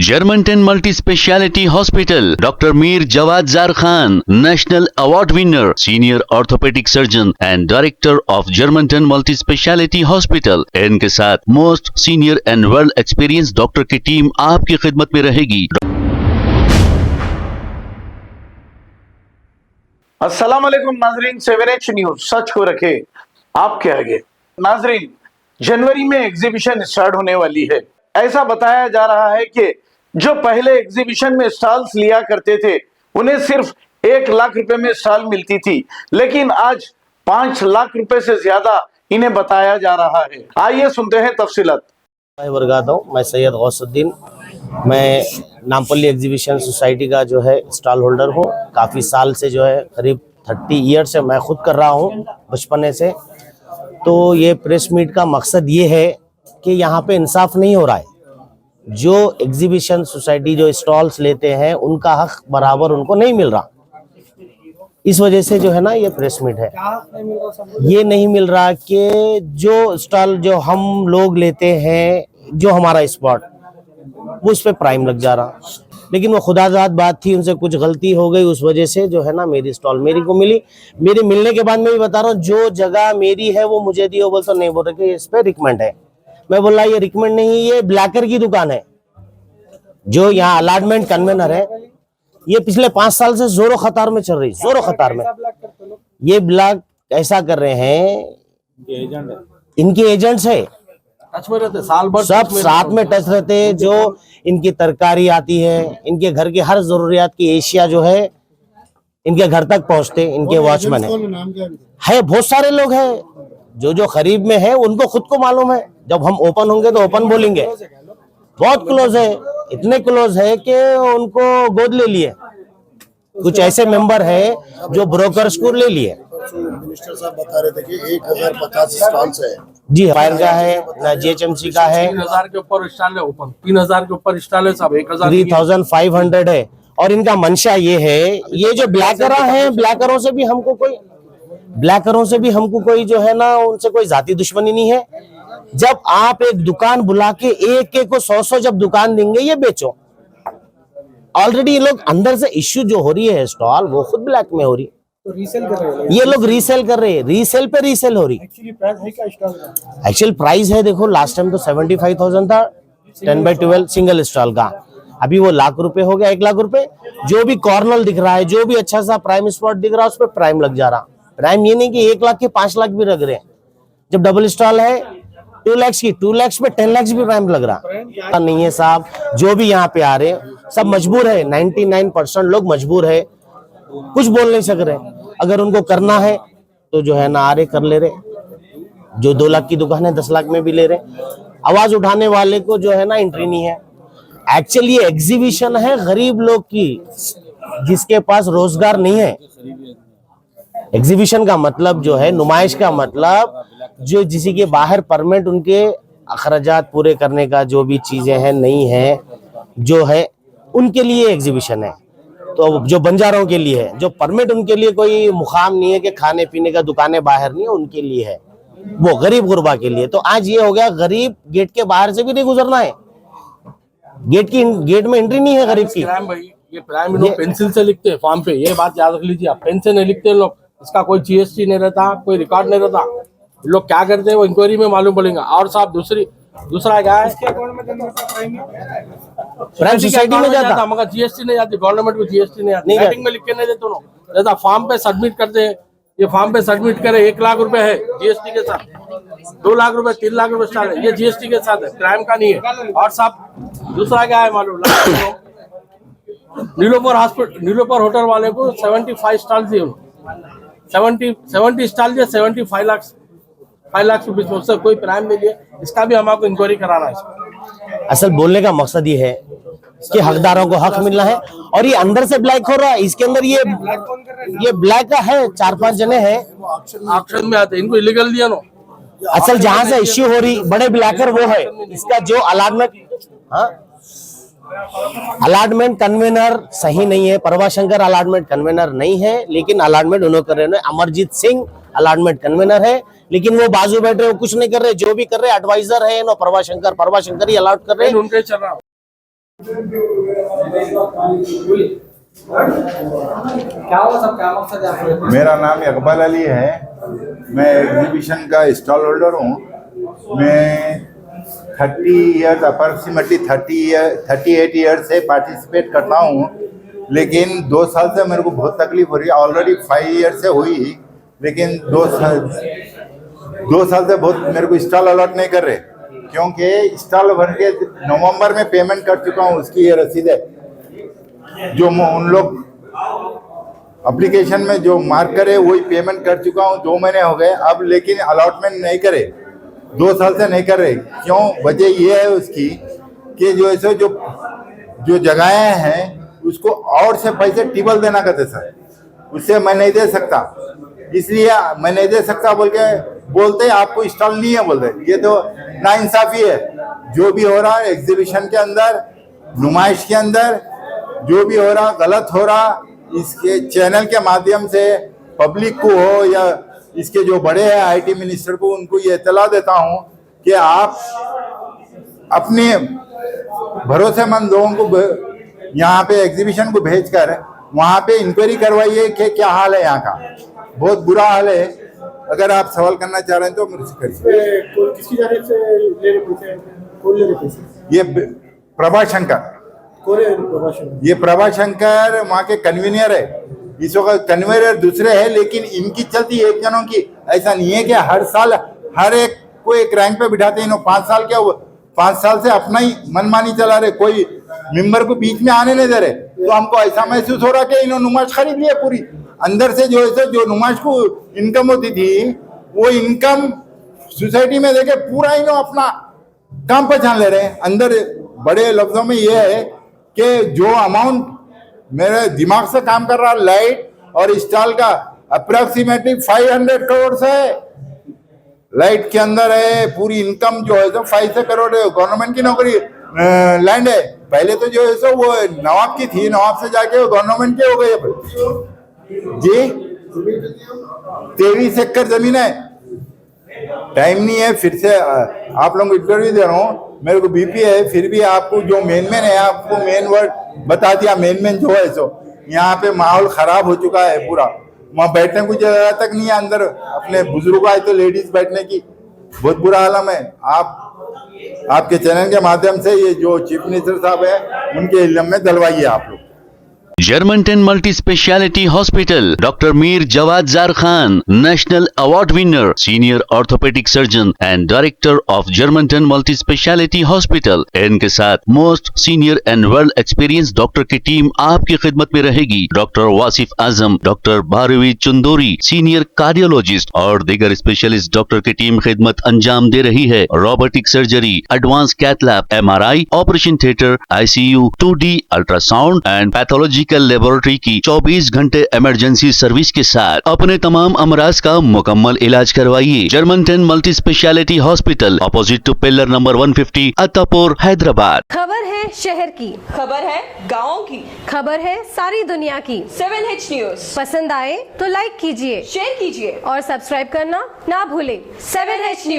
Germantown Multi Speciality Hospital, Dr. Mir Jawad Zar Khan, National Award winner, Senior Orthopedic Surgeon and Director of Germantown Multi Speciality Hospital। इनके साथ most senior and world experience doctor की team आपकी खिदमत में रहेगी। अस्सलाम वालेकुम नाजरीन, 7H न्यूज सच को रखे आपके आगे। नाजरीन, जनवरी में एग्जीबिशन स्टार्ट होने वाली है। ऐसा बताया जा रहा है कि जो पहले एग्जीबिशन में स्टॉल्स लिया करते थे उन्हें सिर्फ 1 लाख रुपए में स्टॉल मिलती थी, लेकिन आज 5 लाख रुपए से ज्यादा इन्हें बताया जा रहा है। आइए सुनते हैं तफसीलात। मैं सैयद गौसुद्दीन, मैं नामपल्ली एग्जीबिशन सोसाइटी का जो है स्टॉल होल्डर हूँ। काफ़ी साल से जो है करीब 30 ईयर से मैं खुद कर रहा हूँ, बचपने से। तो ये प्रेस मीट का मकसद ये है कि यहाँ पे इंसाफ नहीं हो रहा है। जो एग्जीबिशन सोसाइटी जो स्टॉल्स लेते हैं उनका हक बराबर उनको नहीं मिल रहा। इस वजह से जो है ना ये प्रेस मीट है। ये नहीं मिल रहा कि जो स्टॉल जो हम लोग लेते हैं, जो हमारा स्पॉट, वो उस पर प्राइम लग जा रहा। लेकिन वो खुदाजात बात थी, उनसे कुछ गलती हो गई, उस वजह से जो है ना मेरी स्टॉल मेरी को मिली। मेरे मिलने के बाद मैं भी बता रहा हूँ, जो जगह मेरी है वो मुझे दी हो, बोल तो नहीं बोल रहे कि इस पे रिकमेंड है। मैं बोला ये रिकमेंड नहीं, ये ब्लैकर की दुकान है। जो यहाँ अलॉटमेंट कन्वेनर है, ये पिछले 5 साल से जोरों खतार में चल रही, जोरों खतार में। ये ब्लॉक ऐसा कर रहे हैं, इनके एजेंट्स है, साल भर सब साथ में टच रहते हैं। जो इनकी तरकारी आती है, इनके घर की हर जरूरियात की एशिया जो है इनके घर तक पहुंचते, इनके वॉचमैन है। बहुत सारे लोग हैं जो करीब में है, उनको खुद को मालूम है। जब हम ओपन होंगे तो ओपन बोलेंगे। बहुत क्लोज है, इतने क्लोज है कि उनको गोद ले लिए। कुछ ऐसे मेंबर है जो ब्रोकर्स को ले लिए। मिनिस्टर साहब बता रहे थे कि 1050 स्टॉल्स है। जी, फायर का है ना, GHMC का है। 3000 के ऊपर स्टॉल है, ओपन 3000 के ऊपर स्टॉल है, सब 1000 3500 है। और इनका मंशा ये है, ये जो ब्लैकरा है, ब्लैकरों से भी हमको कोई जो है ना, उनसे कोई जाती दुश्मनी नहीं है। जब आप एक दुकान बुला के एक को 100 जब दुकान देंगे, ये बेचो। ऑलरेडी ये लोग अंदर से इश्यू जो हो रही है स्टॉल, वो खुद ब्लैक में हो रही, तो रीसेल कर रहे हैं। ये लोग रीसेल कर रहे हैं, रीसेल पे रीसेल हो रही। एक्चुअल प्राइस है, देखो लास्ट टाइम तो 75,000 था 10x12 सिंगल स्टॉल का। अभी वो लाख रुपए हो गया, 1 लाख रुपए। जो भी कॉर्नर दिख रहा है, जो भी अच्छा सा प्राइम स्पॉट दिख रहा है, उस पर प्राइम लग जा रहा। प्राइम ये नहीं कि 1 लाख के 5 लाख भी लग रहे हैं। जब डबल स्टॉल है 2 लाख की, 2 लाख पे 10 लाख भी प्राइम लग रहा नहीं है साहब। जो भी यहाँ पे आ रहे हैं सब मजबूर है, 99% लोग मजबूर है, कुछ बोल नहीं सक रहे। अगर उनको करना है तो जो है ना आ रहे, कर ले रहे। जो 2 लाख की दुकान है 10 लाख में भी ले रहे। आवाज उठाने वाले को जो है ना एंट्री नहीं है। एक्चुअली ये एग्जीबिशन है गरीब लोग की, जिसके पास रोजगार नहीं है। एग्जीबिशन का मतलब जो है, नुमाइश का मतलब, जो जिसी के बाहर परमिट, उनके अखराजात पूरे करने का जो भी चीजें हैं नहीं है, जो है उनके लिए एग्जीबिशन है। तो जो बंजारों के लिए है, जो परमिट, उनके लिए कोई मुकाम नहीं है कि खाने पीने का दुकानें बाहर नहीं है, उनके लिए है। वो गरीब गुरबा के लिए। तो आज ये हो गया, गरीब गेट के बाहर से भी नहीं गुजरना है, गेट में एंट्री नहीं है गरीब की। भाई ये प्राइम लोग पेंसिल से लिखते हैं फॉर्म पे, ये बात याद रख लीजिए आप। पेन से नहीं लिखते लोग, इसका कोई GST नहीं रहता, कोई रिकॉर्ड नहीं रहता। लोग क्या करते हैं वो इंक्वायरी में मालूम पड़ेगा। और साहब दूसरा क्या है, प्राइम सोसाइटी में जाता, मगर GST नहीं जाती, गवर्नमेंट को GST नहीं आती। राइटिंग में लिख के नहीं देते लोग, फॉर्म पे सबमिट करते हैं। ये फॉर्म पे सबमिट करे, 1 लाख रुपए है GST के साथ, 2 लाख रुपए, 3 लाख रुपए स्टार्ट है, ये GST के साथ है, प्राइम का नहीं है। और साहब दूसरा क्या है मालूम, नीलोपर होटल वाले को 75 स्टॉल दिए, 70 स्टॉल दिए, 75 लाख, 5 लाख रुपए में, उससे कोई प्राइम नहीं दिए। इसका भी हमको इंक्वायरी कराना है। असल बोलने का मकसद ये है कि हकदारों को हक मिलना है। और ये अंदर से ब्लैक हो रहा है, इसके अंदर ये ब्लैक का है, 4-5 जने हैं ऑक्शन में आते, इनको इलीगल दिया नो। असल जहां से इश्यू हो रही बड़े ब्लैकर वो है। इसका जो अलॉटमेंट कन्वेनर सही नहीं है। प्रभाशंकर अलॉटमेंट कन्वेनर नहीं है, लेकिन अलॉटमेंट उन्होंने कर रहे हैं। अमरजीत सिंह अलॉटमेंट कन्वेनर है, लेकिन वो बाजू बैठ रहे, वो कुछ नहीं कर रहे। जो भी कर रहे एडवाइजर है, प्रभाशंकर ही अलॉट कर रहे हैं। उनके चल रहा क्या हुआ सब, क्या मकसद है आपको? मेरा नाम इकबाल अली है। मैं एग्जीबिशन का स्टॉल होल्डर हूँ। मैं 30 ईयर्स अप्रॉक्सीमेटली 38 ईयर्स से पार्टिसिपेट करता हूँ, लेकिन 2 साल से मेरे को बहुत तकलीफ हो रही है। ऑलरेडी 5 ईयर्स से हुई, लेकिन 2 साल से बहुत मेरे को स्टॉल अलॉट नहीं कर रहे, क्योंकि स्टॉल भर के नवंबर में पेमेंट कर चुका हूँ। उसकी ये रसीद है जो उन लोग एप्लीकेशन में जो मार्क करे वही पेमेंट कर चुका हूँ। 2 महीने हो गए अब, लेकिन अलॉटमेंट नहीं करे। 2 साल से नहीं कर रहे। क्यों? वजह ये है उसकी कि जो ऐसे जो जगहें हैं उसको और से पैसे टिबल देना कहते सर, उससे मैं नहीं दे सकता, इसलिए मैं नहीं दे सकता बोल के बोलते आपको स्टॉल नहीं है बोलते। ये तो नाइंसाफी है। जो भी हो रहा है एग्जीबिशन के अंदर, नुमाइश के अंदर जो भी हो रहा गलत हो रहा, इसके चैनल के माध्यम से पब्लिक को हो या इसके जो बड़े हैं आईटी मिनिस्टर को, उनको ये इत्तला देता हूं कि आप अपने भरोसेमंद लोगों को यहाँ पे एग्जीबिशन को भेजकर वहाँ पे इंक्वायरी करवाइए कि क्या हाल है यहाँ का। बहुत बुरा हाल है। अगर आप सवाल करना चाह रहे हैं तो मुझसे करिए। किसकी जानिब से ले रहे पैसे? कौन ले रहे पैसे? ये प्रभा शंकर, ये प्रभा शंकर वहाँ के कन्वीनर है। इस वक्त कन्वीनर दूसरे है, लेकिन इनकी चलती एक जनों की। ऐसा नहीं है कि हर साल हर एक को एक रैंक पे बिठाते हैं। 5 साल से अपना ही मनमानी चला रहे, कोई मेंबर को बीच में आने नहीं दे रहे। तो हमको ऐसा महसूस हो रहा कि इन्होंने नुमाइश खरीद लिया पूरी। अंदर से जो नुमाइश को इनकम होती थी वो इनकम सोसाइटी में देके पूरा इन्होंने अपना काम पहचान ले रहे हैं। अंदर बड़े लफ्जों में ये है कि जो अमाउंट मेरे दिमाग से काम कर रहा लाइट और स्टॉल का अप्रोक्सीमेटली 500 करोड़ है। लाइट के अंदर है पूरी इनकम जो है तो 5 करोड़ है। गवर्नमेंट की नौकरी लैंड है। पहले तो जो है सो वो नवाब की थी, नवाब से जाके वो गवर्नमेंट के हो गए जी। 23 एकड़ जमीन है। टाइम नहीं है, फिर से आप लोगों को इंटरव्यू दे रहा हूँ। मेरे को बीपी है, फिर भी आपको जो मेन है आपको मेन वर्ड बता दिया। मेन जो है सो यहाँ पे माहौल खराब हो चुका है पूरा। वहाँ बैठने की जगह तक नहीं है। अंदर अपने बुजुर्ग आए तो लेडीज बैठने की बहुत बुरा हालत है। आपके चैनल के माध्यम से ये जो चीफ मिनिस्टर साहब है उनके इल्म में दलवाइए आप लोग। Germantown Multi Speciality Hospital, Dr. Mir Jawad Zar Khan, National Award winner, Senior Orthopedic Surgeon and Director of Germantown Multi Speciality Hospital। इनके साथ most senior and world experience doctor की टीम आपकी खिदमत में रहेगी। Doctor Wasif Azam, doctor Bharvi Chandori, senior cardiologist और दीगर specialist doctor की टीम खिदमत अंजाम दे रही है। Robotic surgery, advance cath lab, MRI, operation theatre, ICU, 2D ultrasound and pathology laboratory की 24 घंटे इमरजेंसी सर्विस के साथ अपने तमाम अमराज का मुकम्मल इलाज करवाइए। Germanten multi speciality hospital, opposite to pillar number 150, Attapur, Hyderabad. खबर है शहर की, खबर है गाँव की, खबर है सारी दुनिया की। 7H न्यूज पसंद आए तो लाइक कीजिए, शेयर कीजिए और सब्सक्राइब करना ना भूलें। 7H news.